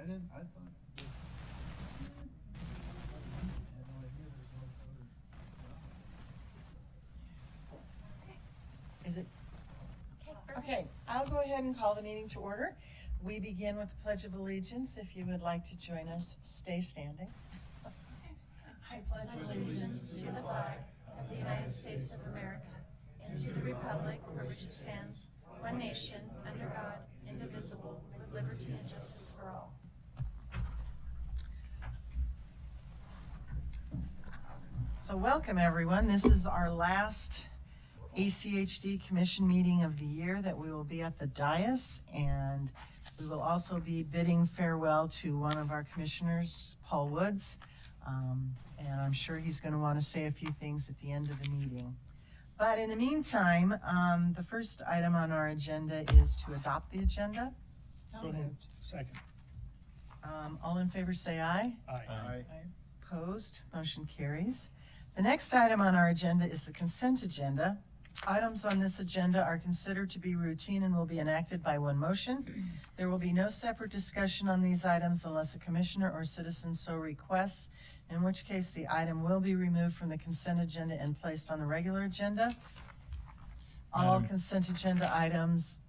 I thought. Had no idea there's all this other. Is it? Okay, I'll go ahead and call the meeting to order. We begin with the Pledge of Allegiance. If you would like to join us, stay standing. I pledge Allegiance to the flag of the United States of America and to the republic for which it stands, one nation, under God, indivisible, with liberty and justice for all. So welcome, everyone. This is our last ACHD Commission meeting of the year that we will be at the dais, and we will also be bidding farewell to one of our commissioners, Paul Woods, and I'm sure he's going to want to say a few things at the end of the meeting. But in the meantime, the first item on our agenda is to adopt the agenda. So moved. Second. All in favor say aye. Aye. Opposed, motion carries. The next item on our agenda is the consent agenda. Items on this agenda are considered to be routine and will be enacted by one motion. There will be no separate discussion on these items unless a commissioner or citizen so requests, in which case the item will be removed from the consent agenda and placed on the regular agenda. All consent agenda items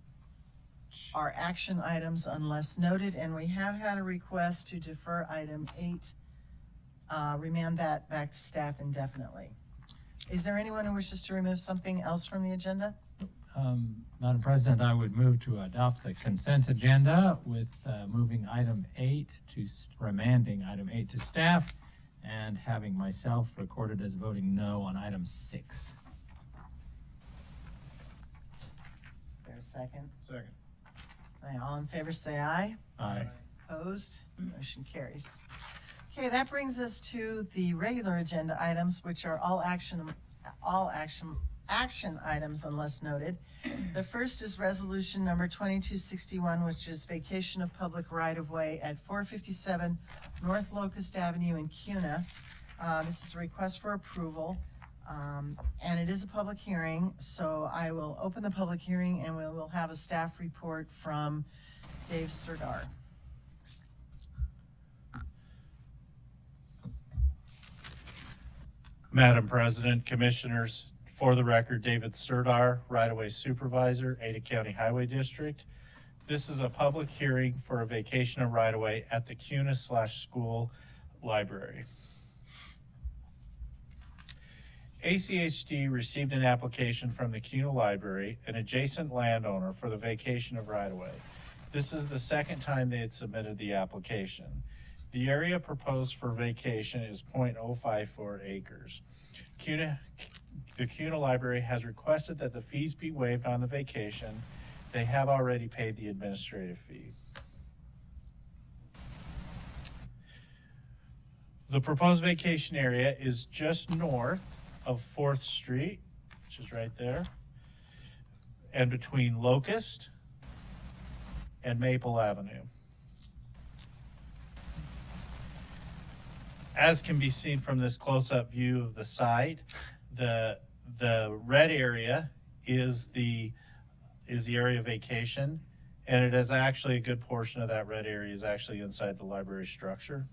are action items unless noted, and we have had a request to defer item 8, remand that back to staff indefinitely. Is there anyone who wishes to remove something else from the agenda? Madam President, I would move to adopt the consent agenda with moving item 8 to remanding item 8 to staff and having myself recorded as voting no on item 6. Is there a second? Second. All in favor say aye. Aye. Opposed? Motion carries. Okay, that brings us to the regular agenda items, which are all action items unless noted. The first is resolution number 2261, which is vacation of public right-of-way at 457 North Locust Avenue in Cuna. This is a request for approval, and it is a public hearing, so I will open the public hearing and we will have a staff report from Dave Serdar. Madam President, Commissioners, for the record, David Serdar, right-of-way supervisor, Ada County Highway District. This is a public hearing for a vacation of right-of-way at the CUNA/school library. ACHD received an application from the CUNA library, an adjacent landowner, for the vacation of right-of-way. This is the second time they had submitted the application. The area proposed for vacation is 0.054 acres. The CUNA Library has requested that the fees be waived on the vacation. They have already paid the administrative fee. The proposed vacation area is just north of 4th Street, which is right there, and between Locust and Maple Avenue. As can be seen from this close-up view of the site, the red area is the area of vacation, and it is actually a good portion of that red area is actually inside the library structure.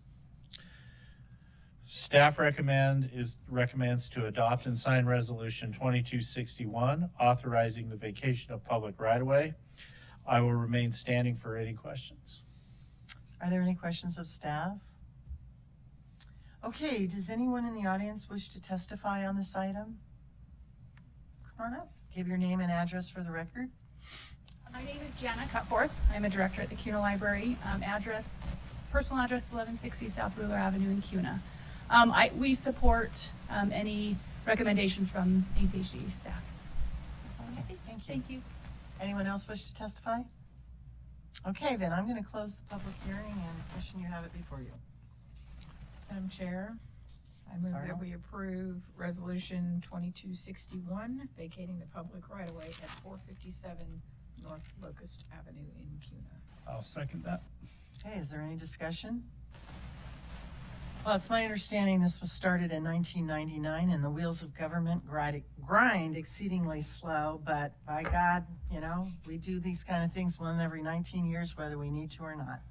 Staff recommends to adopt and sign resolution 2261, authorizing the vacation of public right-of-way. I will remain standing for any questions. Are there any questions of staff? Okay, does anyone in the audience wish to testify on this item? Come on up, give your name and address for the record. My name is Jana Cutforth. I'm a director at the CUNA Library. Personal address 1160 South Ruler Avenue in CUNA. We support any recommendations from ACHD staff. That's all I have to say. Thank you. Thank you. Anyone else wish to testify? Okay, then I'm going to close the public hearing and question you have it before you. Madam Chair, I move Sorry. that we approve resolution 2261, vacating the public right-of-way at 457 North Locust Avenue in Cuna. I'll second that. Okay, is there any discussion? Well, it's my understanding this was started in 1999 and the wheels of government grind exceedingly slow, but by God, you know, we do these kind of things one every 19 years, whether we need to or not.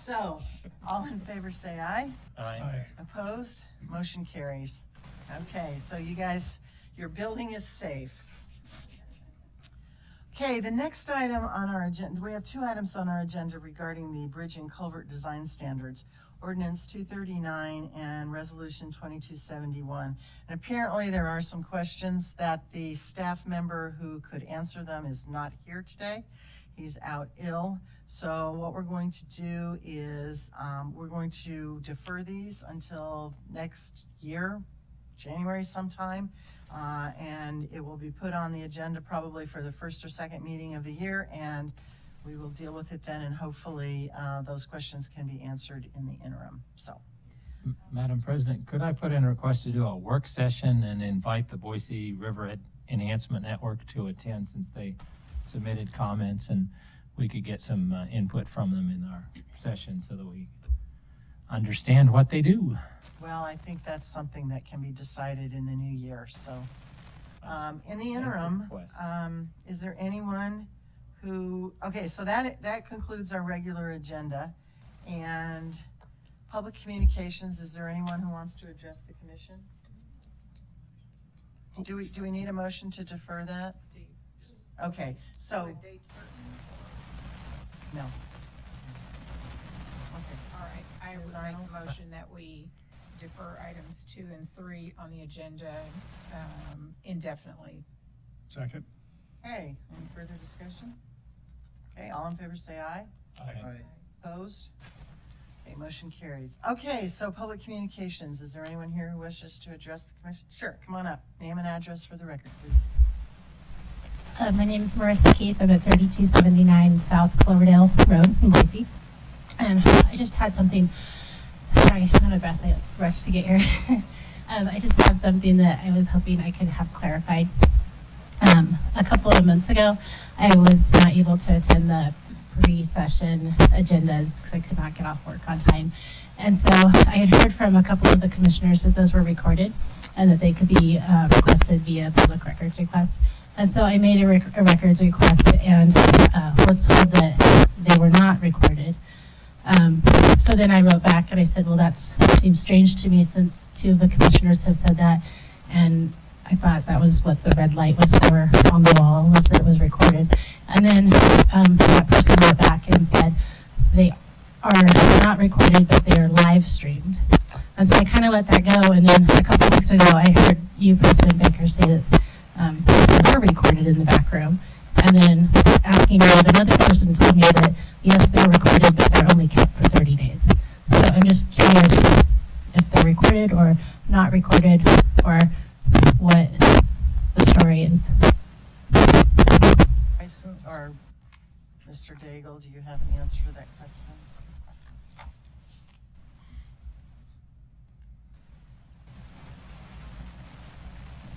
So, all in favor say aye. Aye. Opposed? Motion carries. Okay, so you guys, your building is safe. Okay, the next item on our agenda, we have two items on our agenda regarding the bridge and culvert design standards. Ordinance 239 and Resolution 2271. And apparently there are some questions that the staff member who could answer them is not here today. He's out ill. So what we're going to do is we're going to defer these until next year, January sometime. And it will be put on the agenda probably for the first or second meeting of the year, and we will deal with it then, and hopefully those questions can be answered in the interim. So, Madam President, could I put in a request to do a work session and invite the Boise River Enhancement Network to attend, since they submitted comments, and we could get some input from them in our session so that we understand what they do? well, I think that's something that can be decided in the new year. So, in the interim, is there anyone who, okay, so that concludes our regular agenda. And public communications, is there anyone who wants to address the commission? Do we need a motion to defer that? Okay, so, A date certain? no. Okay, All right, I Ms. would make Arnold? the motion that we defer items 2 and 3 on the agenda indefinitely. Second. hey, any further discussion? Okay, all in favor say aye. Aye. Opposed? Okay, motion carries. Okay, so public communications, is there anyone here who wishes to address the commission? Sure, come on up. Name and address for the record, please. My name is Marissa Keith. I'm at 3279 South Cloverdale Road in Boise. And I just had something, sorry, I'm out of breath. I rushed to get here. I just have something that I was hoping I could have clarified. A couple of months ago, I was not able to attend the pre-session agendas because I could not get off work on time. And so I had heard from a couple of the commissioners that those were recorded and that they could be requested via public records request. And so I made a records request and was told that they were not recorded. So then I wrote back and I said, well, that seems strange to me since two of the commissioners have said that. And I thought that was what the red light was for on the wall, was that it was recorded. And then that person wrote back and said they are not recorded, but they are live streamed. And so I kind of let that go. And then a couple weeks ago, I heard you, President Baker, say that they were recorded in the back room. And then asking me that, another person told me that, yes, they're recorded, but they're only kept for 30 days. So I'm just curious if they're recorded or not recorded, or what the story is. Bryson or Mr. Daigle, do you have an answer to that question?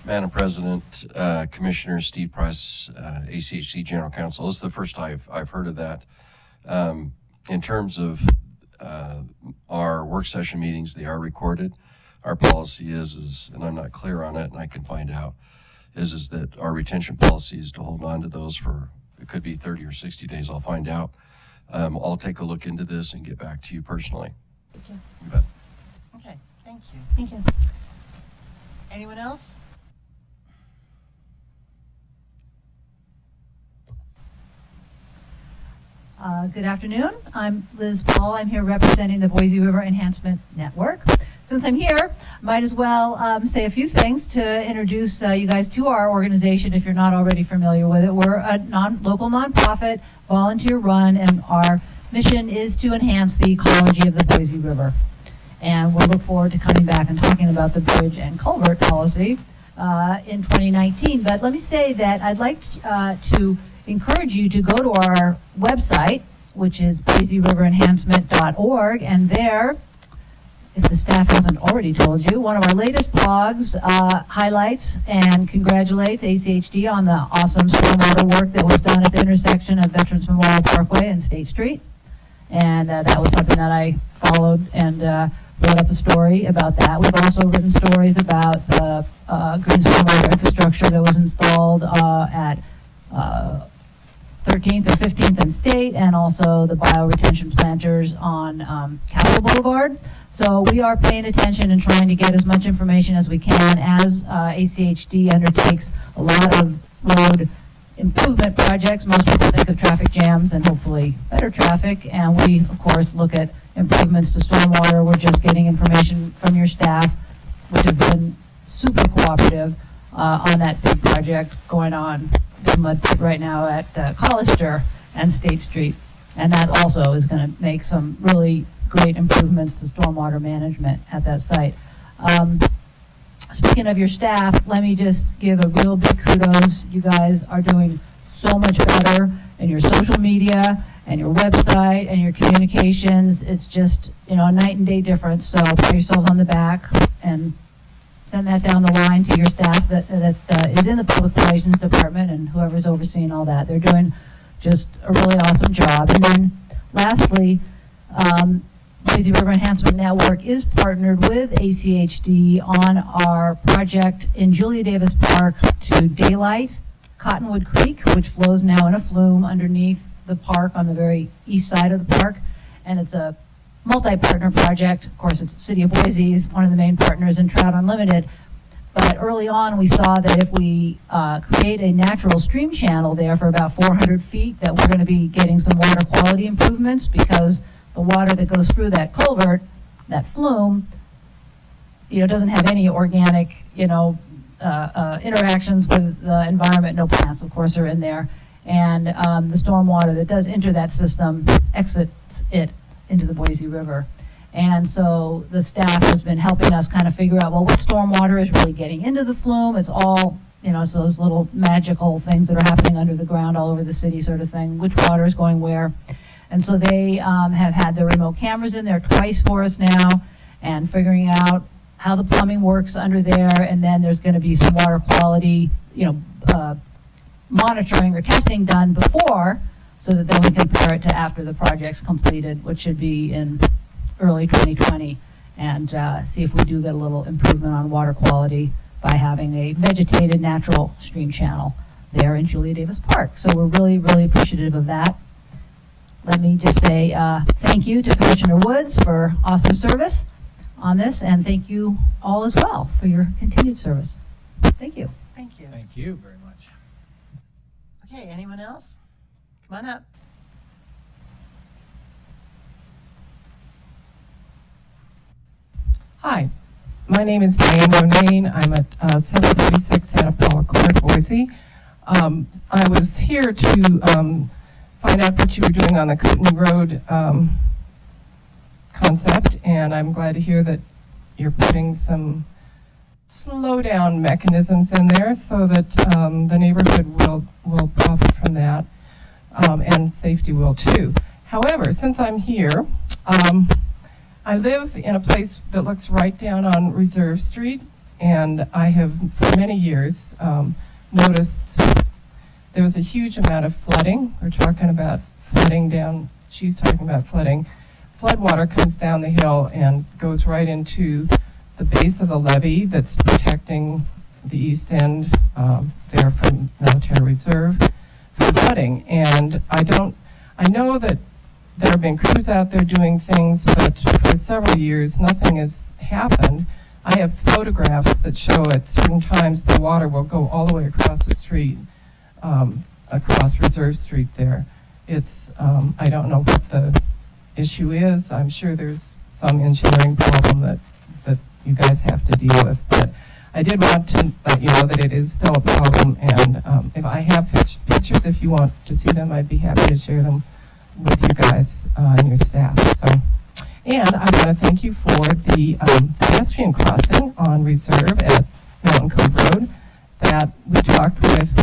Madam President, Commissioner Steve Price, ACHC General Counsel. This is the first I've heard of that. In terms of our work session meetings, they are recorded. Our policy is, and I'm not clear on it, and I can find out, is that our retention policy is to hold on to those for, it could be 30 or 60 days. I'll find out. I'll take a look into this and get back to you personally. Thank you. You bet. Okay, thank you. Thank you. Anyone else? Good afternoon. I'm Liz Paul. I'm here representing the Boise River Enhancement Network. Since I'm here, might as well say a few things to introduce you guys to our organization if you're not already familiar with it. We're a local nonprofit, volunteer run, and our mission is to enhance the ecology of the Boise River. And we'll look forward to coming back and talking about the bridge and culvert policy in 2019. But let me say that I'd like to encourage you to go to our website, which is BoiseRiverEnhancement.org, and there, if the staff hasn't already told you, one of our latest blogs highlights and congratulates ACHD on the awesome stormwater work that was done at the intersection of Veterans Memorial Parkway and State Street. And that was something that I followed and wrote up a story about that. We've also written stories about the green stormwater infrastructure that was installed at 13th or 15th and State, and also the bioretention planters on Capitol Boulevard. So we are paying attention and trying to get as much information as we can as ACHD undertakes a lot of road improvement projects. Most people think of traffic jams and hopefully better traffic, and we, of course, look at improvements to stormwater. We're just getting information from your staff, which have been super cooperative on that big project going on in mud pit right now at Collister and State Street. And that also is going to make some really great improvements to stormwater management at that site. Speaking of your staff, let me just give a real big kudos. You guys are doing so much better in your social media and your website and your communications. It's just, a night and day difference. So pat yourselves on the back and send that down the line to your staff that is in the public relations department and whoever's overseeing all that. They're doing just a really awesome job. And then lastly, Boise River Enhancement Network is partnered with ACHD on our project in Julia Davis Park to daylight Cottonwood Creek, which flows now in a flume underneath the park on the very east side of the park. And it's a multi-partner project. Of course, it's City of Boise is one of the main partners in Trout Unlimited. But early on, we saw that if we create a natural stream channel there for about 400 feet, that we're going to be getting some water quality improvements, because the water that goes through that culvert, that flume, doesn't have any organic, interactions with the environment. No plants, of course, are in there. And the stormwater that does enter that system exits it into the Boise River. And so the staff has been helping us kind of figure out, well, what stormwater is really getting into the flume. It's all, it's those little magical things that are happening under the ground all over the city sort of thing, which water is going where. And so they have had the remote cameras in there twice for us now, and figuring out how the plumbing works under there. And then there's going to be some water quality, monitoring or testing done before, so that then we compare it to after the project's completed, which should be in early 2020, and see if we do get a little improvement on water quality by having a vegetated natural stream channel there in Julia Davis Park. So we're really, really appreciative of that. Let me just say thank you to Commissioner Woods for awesome service on this, and thank you all as well for your continued service. Thank you. Thank you. Thank you very much. Okay, anyone else? Come on up. Hi, my name is Diane Ronayne. I'm at 736 Santa Paula Court, Boise. I was here to find out what you were doing on the Kootenai Road concept, and I'm glad to hear that you're putting some slowdown mechanisms in there so that the neighborhood will profit from that, and safety will too. However, since I'm here, I live in a place that looks right down on Reserve Street, and I have for many years noticed there was a huge amount of flooding. We're talking about flooding down, she's talking about flooding. Floodwater comes down the hill and goes right into the base of the levee that's protecting the east end there from Military Reserve from flooding. And I know that there have been crews out there doing things, but for several years, nothing has happened. I have photographs that show at certain times the water will go all the way across the street, across Reserve Street there. It's, I don't know what the issue is. I'm sure there's some engineering problem that you guys have to deal with, but I did want to let you know that it is still a problem, and if I have pictures, if you want to see them, I'd be happy to share them with you guys and your staff. So, and I want to thank you for the pedestrian crossing on Reserve at Mountain Cove Road that we talked with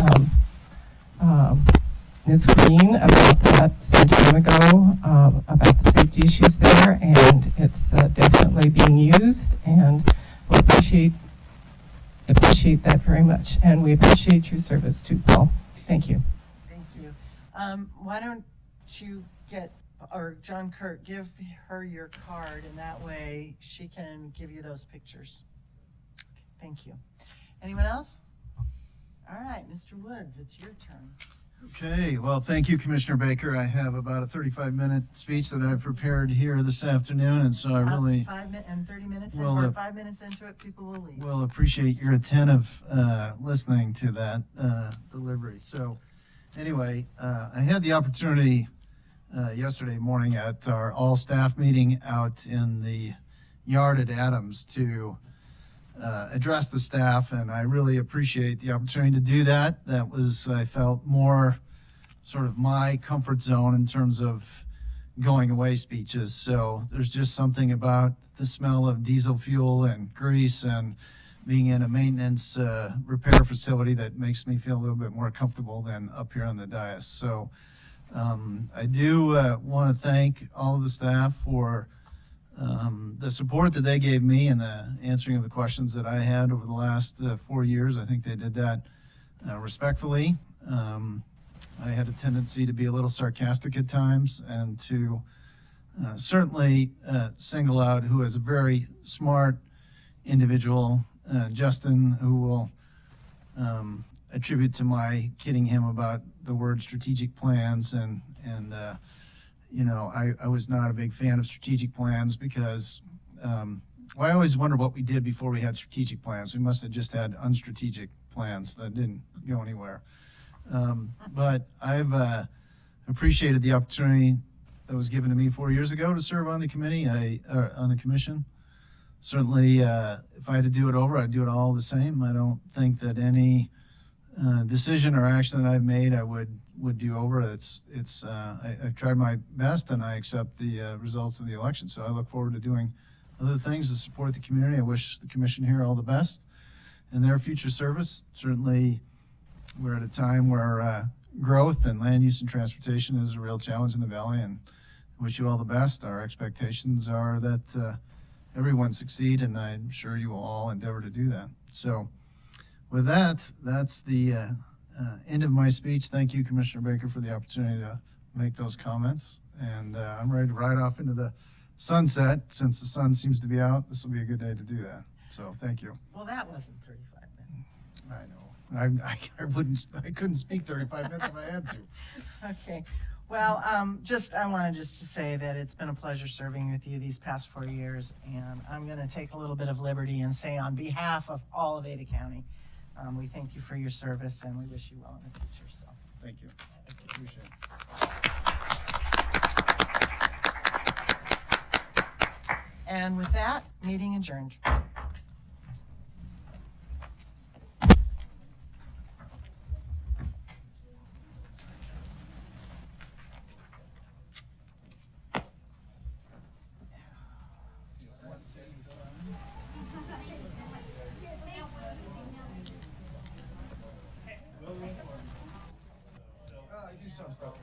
Ms. Green about that some time ago, about the safety issues there, and it's definitely being used, and we appreciate that very much, and we appreciate your service too, Paul. Thank you. Thank you. Why don't you or John Kurt, give her your card, and that way she can give you those pictures. Thank you. Anyone else? All right, Mr. Woods, it's your turn. Okay, well, thank you, Commissioner Baker. I have about a 35-minute speech that I've prepared here this afternoon, and so I really 30 minutes in, Well, or 5 minutes into it, people will leave. will appreciate your attentive listening to that delivery. So anyway, I had the opportunity yesterday morning at our all-staff meeting out in the yard at Adams to address the staff, and I really appreciate the opportunity to do that. That was, I felt, more sort of my comfort zone in terms of going away speeches. So there's just something about the smell of diesel fuel and grease and being in a maintenance repair facility that makes me feel a little bit more comfortable than up here on the dais. So I do want to thank all of the staff for the support that they gave me and the answering of the questions that I had over the last 4 years. I think they did that respectfully. I had a tendency to be a little sarcastic at times and to certainly single out who is a very smart individual, Justin, who will attribute to my kidding him about the word strategic plans and you know, I was not a big fan of strategic plans because I always wonder what we did before we had strategic plans. We must have just had unstrategic plans that didn't go anywhere. But I've appreciated the opportunity that was given to me 4 years ago to serve on the committee, on the commission. Certainly, if I had to do it over, I'd do it all the same. I don't think that any decision or action that I've made I would do over. I've tried my best, and I accept the results of the election. So I look forward to doing other things to support the community. I wish the commission here all the best in their future service. Certainly, we're at a time where growth and land use and transportation is a real challenge in the valley, and I wish you all the best. Our expectations are that everyone succeed, and I'm sure you will all endeavor to do that. So with that, that's the end of my speech. Thank you, Commissioner Baker, for the opportunity to make those comments. And I'm ready to ride off into the sunset. Since the sun seems to be out, this will be a good day to do that. So thank you. Well, that wasn't 35 minutes. I know. I couldn't speak 35 minutes if I had to. Okay. Well, I wanted just to say that it's been a pleasure serving with you these past 4 years, and I'm going to take a little bit of liberty and say on behalf of all of Ada County, we thank you for your service, and we wish you well in the future. So, Thank you. Appreciate it. and with that, meeting adjourned. I do some stuff.